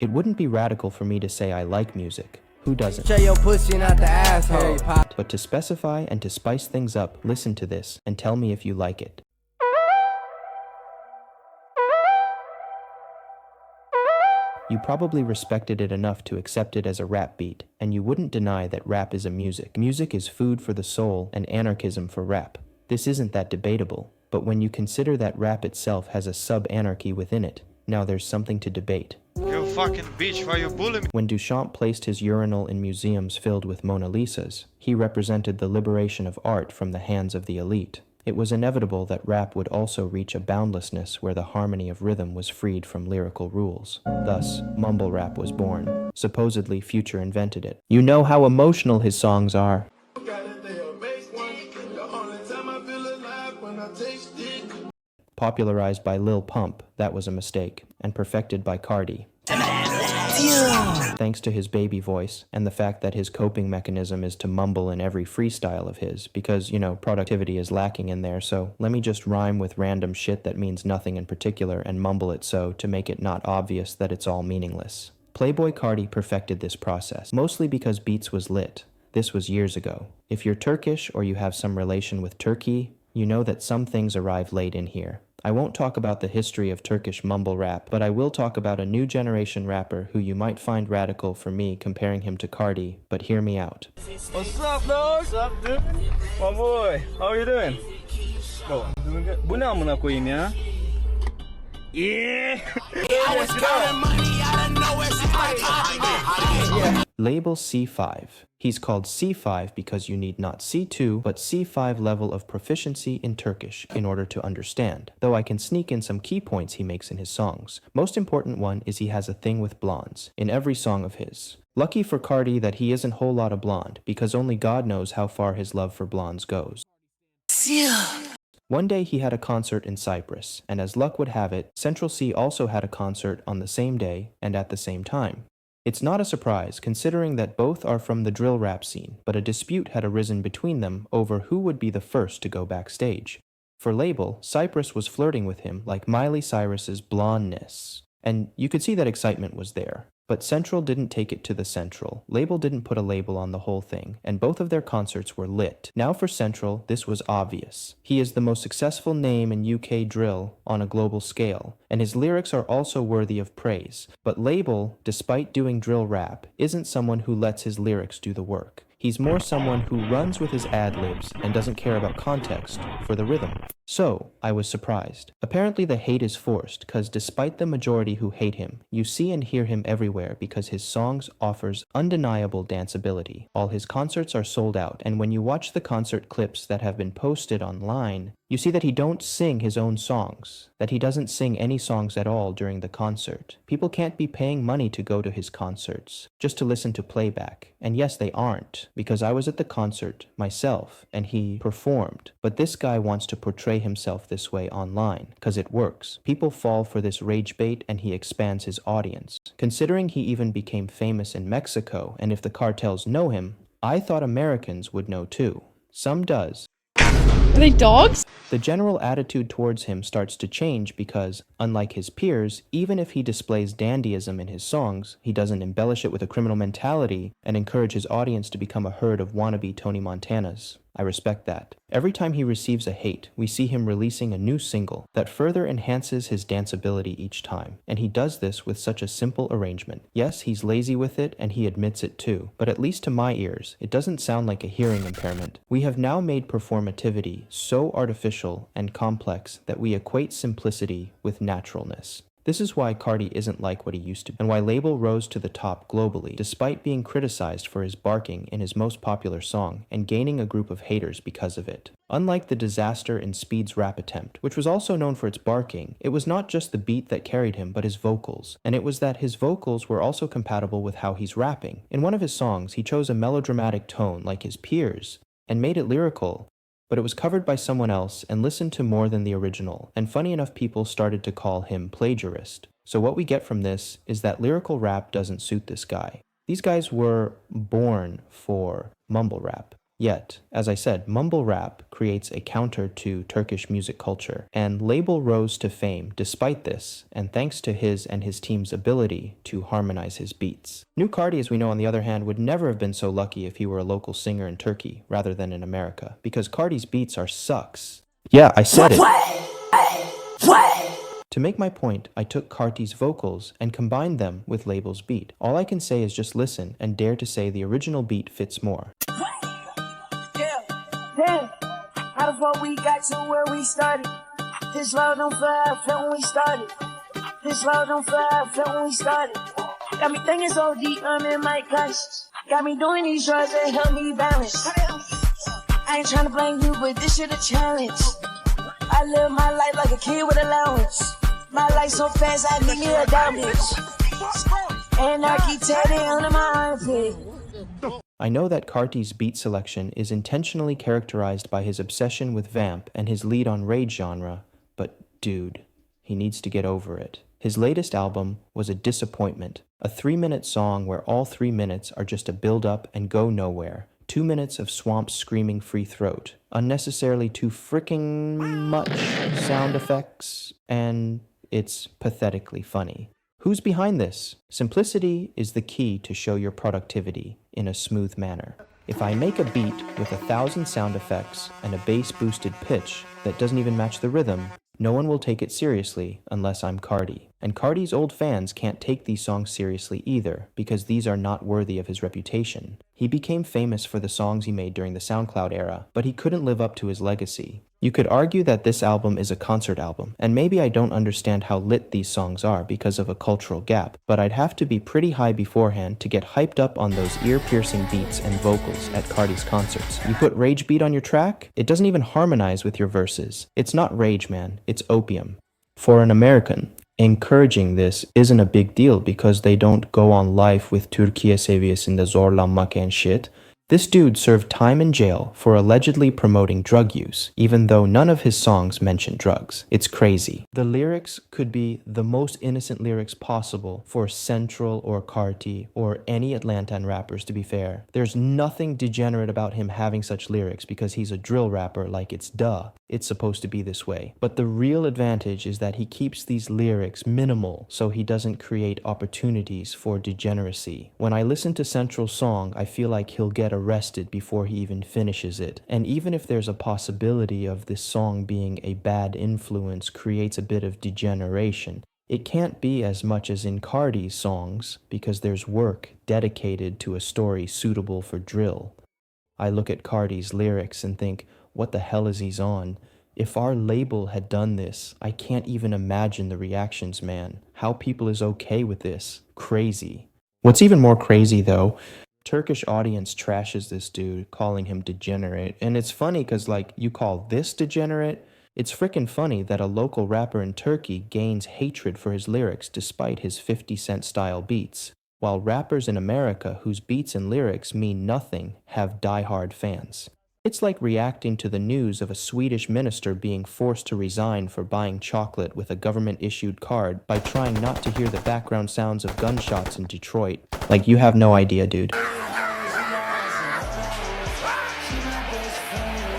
It wouldn't be radical for me to say I like music. Who doesn't? Shut your pussy, not the asshole. But to specify and to spice things up, listen to this and tell me if you like it. You probably respected it enough to accept it as a rap beat, and you wouldn't deny that rap is a music. Music is food for the soul and anarchism for rap. This isn't that debatable, but when you consider that rap itself has a sub-anarchy within it, now there's something to debate. You fucking bitch, why you bullying me? When Duchamp placed his urinal in museums filled with Mona Lisas, he represented the liberation of art from the hands of the elite. It was inevitable that rap would also reach a boundlessness where the harmony of rhythm was freed from lyrical rules. Thus, mumble rap was born. Supposedly, Future invented it. You know how emotional his songs are. Popularized by Lil Pump, that was a mistake, and perfected by Carti. Thanks to his baby voice, and the fact that his coping mechanism is to mumble in every freestyle of his, because, you know, productivity is lacking in there, so let me just rhyme with random shit that means nothing in particular and mumble it so to make it not obvious that it's all meaningless. Playboi Carti perfected this process, mostly because Beats was lit. This was years ago. If you're Turkish or you have some relation with Turkey, you know that some things arrive late in here. I won't talk about the history of Turkish mumble rap, but I will talk about a new generation rapper who you might find radical for me comparing him to Carti, but hear me out. What's up, dog? What's up, dude? My boy, how are you doing? Bro, I'm doing good. Bu ne amına koyayım ya? Yeah! Label C5. He's called C5 because you need not C2, but C5 level of proficiency in Turkish in order to understand, though I can sneak in some key points he makes in his songs. Most important one is he has a thing with blondes, in every song of his. Lucky for Carti that he isn't whole lot of blonde, because only God knows how far his love for blondes goes. One day he had a concert in Cyprus, and as luck would have it, Central C also had a concert on the same day and at the same time. It's not a surprise, considering that both are from the drill rap scene, but a dispute had arisen between them over who would be the first to go backstage. For Label, Cyprus was flirting with him like Miley Cyrus's blondness, and you could see that excitement was there. But Central didn't take it to the Central. Label didn't put a label on the whole thing, and both of their concerts were lit. Now for Central, this was obvious. He is the most successful name in UK drill on a global scale, and his lyrics are also worthy of praise. But Label, despite doing drill rap, isn't someone who lets his lyrics do the work. He's more someone who runs with his ad-libs and doesn't care about context for the rhythm. So, I was surprised. Apparently the hate is forced, cause despite the majority who hate him, you see and hear him everywhere because his songs offers undeniable danceability. All his concerts are sold out, and when you watch the concert clips that have been posted online, you see that he don't sing his own songs, that he doesn't sing any songs at all during the concert. People can't be paying money to go to his concerts, just to listen to playback. And yes, they aren't, because I was at the concert myself, and he performed. But this guy wants to portray himself this way online, because it works. People fall for this rage bait, and he expands his audience. Considering he even became famous in Mexico, and if the cartels know him, I thought Americans would know too. Some does. Are they dogs? The general attitude towards him starts to change because, unlike his peers, even if he displays dandyism in his songs, he doesn't embellish it with a criminal mentality and encourage his audience to become a herd of wannabe Tony Montanas. I respect that. Every time he receives a hate, we see him releasing a new single that further enhances his danceability each time, and he does this with such a simple arrangement. Yes, he's lazy with it, and he admits it too, but at least to my ears, it doesn't sound like a hearing impairment. We have now made performativity so artificial and complex that we equate simplicity with naturalness. This is why Carti isn't like what he used to be, and why Label rose to the top globally, despite being criticized for his barking in his most popular song, and gaining a group of haters because of it. Unlike the disaster in Speed's rap attempt, which was also known for its barking, it was not just the beat that carried him, but his vocals, and it was that his vocals were also compatible with how he's rapping. In one of his songs, he chose a melodramatic tone like his peers, and made it lyrical, but it was covered by someone else and listened to more than the original, and funny enough people started to call him plagiarist. So what we get from this is that lyrical rap doesn't suit this guy. These guys were born for mumble rap. Yet, as I said, mumble rap creates a counter to Turkish music culture, and Lvbel rose to fame despite this, and thanks to his and his team's ability to harmonize his beats. New Carti, as we know on the other hand, would never have been so lucky if he were a local singer in Turkey rather than in America, because Carti's beats are sucks. Yeah, I said it. To make my point, I took Carti's vocals and combined them with Lvbel's beat. All I can say is just listen and dare to say the original beat fits more. Damn, how the fuck we got to where we started? This love don't fly, felt when we started. This love don't fly, felt when we started. Got me thinking so deep, I'm in my conscience. Got me doing these drugs that help me balance. I ain't tryna blame you, but this shit a challenge. I live my life like a kid with allowance. My life so fast, I need me a down bitch. And I keep tatting under my armpit. I know that Carti's beat selection is intentionally characterized by his obsession with vamp and his lead on rage genre, but dude, he needs to get over it. His latest album was a disappointment, a 3-minute song where all 3 minutes are just a build-up and go nowhere. 2 minutes of Swamp's screaming free throat, unnecessarily too fricking much sound effects, and it's pathetically funny. Who's behind this? Simplicity is the key to show your productivity in a smooth manner. If I make a beat with 1,000 sound effects and a bass boosted pitch that doesn't even match the rhythm, no one will take it seriously unless I'm Carti. And Carti's old fans can't take these songs seriously either, because these are not worthy of his reputation. He became famous for the songs he made during the SoundCloud era, but he couldn't live up to his legacy. You could argue that this album is a concert album, and maybe I don't understand how lit these songs are because of a cultural gap, but I'd have to be pretty high beforehand to get hyped up on those ear-piercing beats and vocals at Carti's concerts. You put rage beat on your track? It doesn't even harmonize with your verses. It's not rage, man. It's opium. For an American, encouraging this isn't a big deal because they don't go on life with Türkiye seviyesinde zorlanmak and shit. This dude served time in jail for allegedly promoting drug use, even though none of his songs mention drugs. It's crazy. The lyrics could be the most innocent lyrics possible for Central or Carti or any Atlantan rappers, to be fair. There's nothing degenerate about him having such lyrics because he's a drill rapper, like it's duh. It's supposed to be this way. But the real advantage is that he keeps these lyrics minimal so he doesn't create opportunities for degeneracy. When I listen to Central's song, I feel like he'll get arrested before he even finishes it. And even if there's a possibility of this song being a bad influence creates a bit of degeneration, it can't be as much as in Carti's songs because there's work dedicated to a story suitable for drill. I look at Carti's lyrics and think, what the hell is he on? If our label had done this, I can't even imagine the reactions, man. How people is okay with this. Crazy. What's even more crazy though, Turkish audience trashes this dude, calling him degenerate. And it's funny because, like, you call this degenerate? It's frickin' funny that a local rapper in Turkey gains hatred for his lyrics despite his 50 Cent style beats, while rappers in America whose beats and lyrics mean nothing have diehard fans. It's like reacting to the news of a Swedish minister being forced to resign for buying chocolate with a government-issued card by trying not to hear the background sounds of gunshots in Detroit. Like, you have no idea, dude.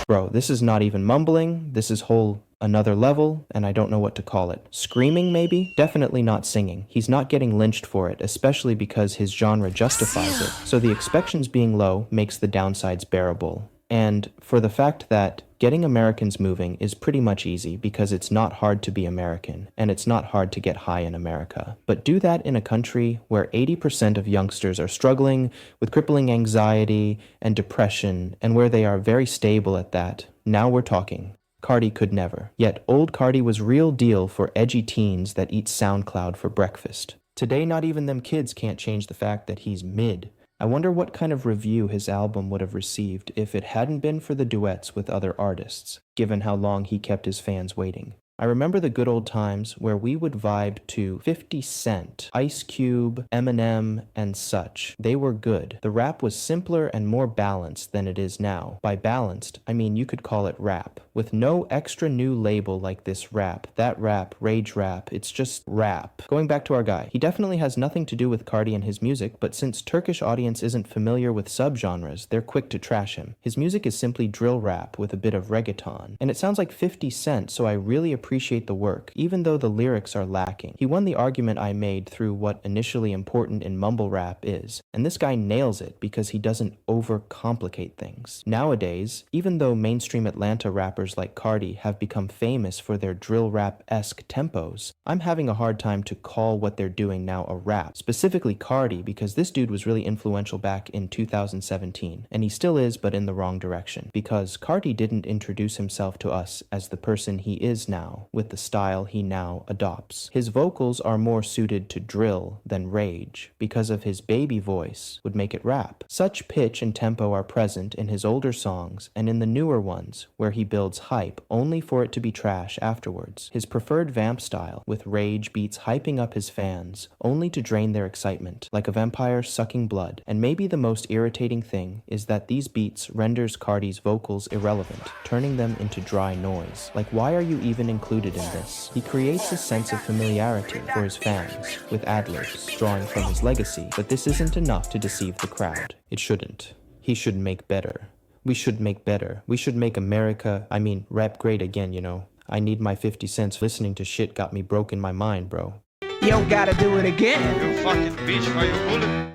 Bro, this is not even mumbling, this is whole another level, and I don't know what to call it. Screaming, maybe? Definitely not singing. He's not getting lynched for it, especially because his genre justifies it. So the expectations being low makes the downsides bearable. And for the fact that getting Americans moving is pretty much easy because it's not hard to be American, and it's not hard to get high in America. But do that in a country where 80% of youngsters are struggling with crippling anxiety and depression, and where they are very stable at that. Now we're talking. Carti could never. Yet old Carti was real deal for edgy teens that eat SoundCloud for breakfast. Today, not even them kids can't change the fact that he's mid. I wonder what kind of review his album would have received if it hadn't been for the duets with other artists, given how long he kept his fans waiting. I remember the good old times where we would vibe to 50 Cent, Ice Cube, Eminem, and such. They were good. The rap was simpler and more balanced than it is now. By balanced, I mean you could call it rap. With no extra new label like this rap, that rap, rage rap, it's just rap. Going back to our guy, he definitely has nothing to do with Carti and his music, but since Turkish audience isn't familiar with subgenres, they're quick to trash him. His music is simply drill rap with a bit of reggaeton. And it sounds like 50 Cent, so I really appreciate the work, even though the lyrics are lacking. He won the argument I made through what initially important in mumble rap is, and this guy nails it because he doesn't overcomplicate things. Nowadays, even though mainstream Atlanta rappers like Carti have become famous for their drill rap-esque tempos, I'm having a hard time to call what they're doing now a rap. Specifically Carti, because this dude was really influential back in 2017, and he still is, but in the wrong direction. Because Carti didn't introduce himself to us as the person he is now, with the style he now adopts. His vocals are more suited to drill than rage, because of his baby voice would make it rap. Such pitch and tempo are present in his older songs and in the newer ones, where he builds hype only for it to be trash afterwards. His preferred vamp style, with rage beats hyping up his fans, only to drain their excitement, like a vampire sucking blood. And maybe the most irritating thing is that these beats renders Carti's vocals irrelevant, turning them into dry noise. Like, why are you even included in this? He creates a sense of familiarity for his fans, with ad-libs, drawing from his legacy, but this isn't enough to deceive the crowd. It shouldn't. He should make better. We should make better. We should make America, rap great again, you know. I need my 50 cents. Listening to shit got me broke in my mind, bro. You don't gotta do it again. You fucking bitch, why you bullying me?